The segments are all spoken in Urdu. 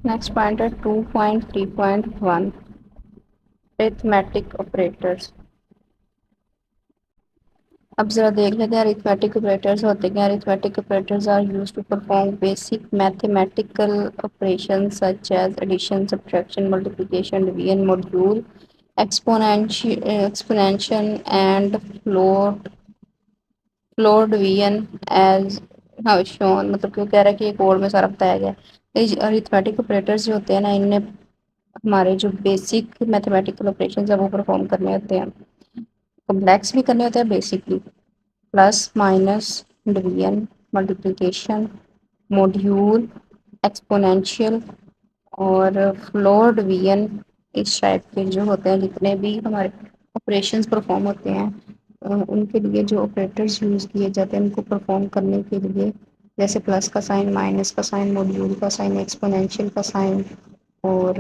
نیکسٹ پوائنٹ ہے 2.3.1 arithmetic operators. اب ذرا دیکھ لیتے ہیں arithmetic operators ہوتے ہیں. arithmetic operators are used to perform basic mathematical operations such as addition, subtraction, multiplication, division, module, exponential and floor division as shown. مطلب کہ کہہ رہا ہے کہ یہ کوڈ میں سارا بتایا گیا ہے. arithmetic operators جو ہوتے ہیں نا، ان نے ہمارے جو بیسک میتھمیٹیکل آپریشنز ہیں وہ پرفارم کرنے ہوتے ہیں. کمپلیکس بھی کرنے ہوتے ہیں basically. Plus minus, division, multiplication, module, exponential اور فلور ڈویژن، اس ٹائپ کے جو ہوتے ہیں جتنے بھی ہمارے آپریشنز پرفارم ہوتے ہیں ان کے لیے جو آپریٹرز یوز کیے جاتے ہیں ان کو پرفارم کرنے کے لیے، جیسے پلس کا سائن، مائنس کا سائن، موڈیول کا سائن، ایکسپونینشیل کا سائن اور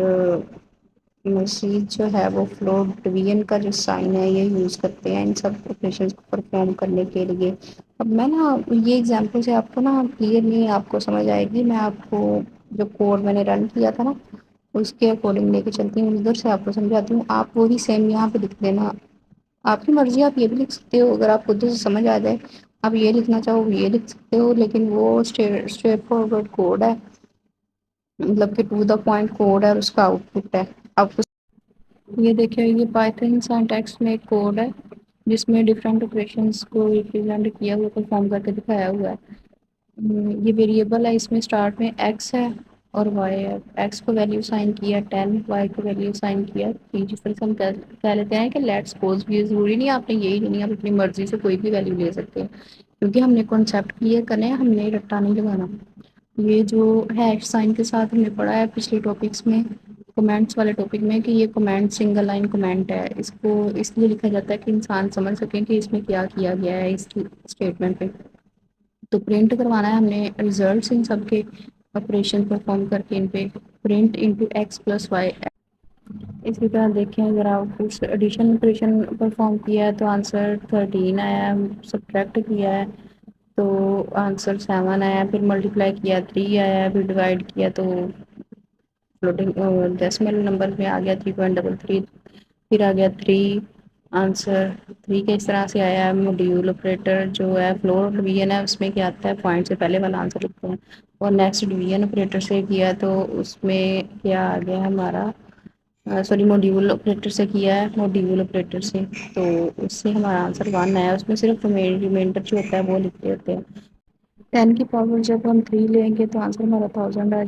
مزید جو ہے وہ فلور ڈویژن کا جو سائن ہے یہ یوز کرتے ہیں ان سب آپریشنز کو پرفارم کرنے کے لیے. اب میں نا یہ ایگزامپل سے آپ کو نا کلیئرلی آپ کو سمجھ آئے گی. میں آپ کو جو کوڈ میں نے رن کیا تھا نا اس کے اکارڈنگ لے کے چلتی ہوں، ادھر سے آپ کو سمجھاتی ہوں. آپ وہی سیم یہاں پہ لکھ دینا، آپ کی مرضی. آپ یہ بھی لکھ سکتے ہو اگر آپ خود سے سمجھ آ جائے. آپ یہ لکھنا چاہو یہ لکھ سکتے ہو، لیکن وہ اسٹریٹ فارورڈ کوڈ ہے، مطلب کہ ٹو دا پوائنٹ کوڈ ہے اور اس کا آؤٹ پٹ ہے. آپ کو یہ دیکھیں، یہ پائتھن سینٹیکس میں ایک کوڈ ہے جس میں ڈفرینٹ آپریشنز کو ریپرزینٹ کیا ہوا، پرفارم کر کے دکھایا ہوا ہے. یہ ویریبل ہے، اس میں اسٹارٹ میں ایکس ہے اور وائی ہے. ایکس کو ویلیو سائن کیا 10، وائی کو ویلیو سائن کیا 3. جس طرح سے ہم کہہ لیتے ہیں کہ لیٹ سپوز بھی، ضروری نہیں آپ نے یہی لینی، آپ اپنی مرضی سے کوئی بھی ویلیو لے سکتے ہیں کیونکہ ہم نے کانسیپٹ کلیئر کرنے ہیں، ہم نے رٹا نہیں لگانا. یہ جو ہیش سائن کے ساتھ ہم نے پڑھا ہے پچھلے ٹاپکس میں، کمنٹس والے ٹاپک میں، کہ یہ کمنٹ سنگل لائن کمنٹ ہے. اس کو اس لیے لکھا جاتا ہے کہ انسان سمجھ سکیں کہ اس میں کیا کیا گیا ہے اس اسٹیٹمنٹ پہ. تو پرنٹ کروانا ہے ہم نے ریزلٹس ان سب کے آپریشن پرفارم کر کے ان پہ print into X plus Y. اسی طرح دیکھیں اگر آپ کچھ ایڈیشن آپریشن پرفارم کیا ہے تو آنسر 13 آیا ہے، سبٹریکٹ کیا ہے تو آنسر 7 آیا، پھر ملٹیپلائی کیا 3 آیا، پھر ڈیوائڈ کیا تو فلوٹنگ ڈیسیمل نمبر میں آ گیا 3.33، پھر آ گیا 3 آنسر 3 کے اس طرح سے آیا. موڈیول آپریٹر جو ہے فلور ڈویژن ہے اس میں کیا آتا ہے، پوائنٹ سے پہلے والا آنسر لکھتے ہیں. اور نیکسٹ ڈویژن آپریٹر سے کیا تو اس میں کیا آ گیا ہمارا، سوری موڈیول آپریٹر سے کیا ہے، موڈیول آپریٹر سے تو اس سے ہمارا آنسر 1 آیا. اس میں صرف ریمائنڈر جو ہوتا ہے وہ لکھتے ہوتے ہیں. 10 کی پاور جب ہم 3 لیں گے تو آنسر ہمارا 1000 آ جائے.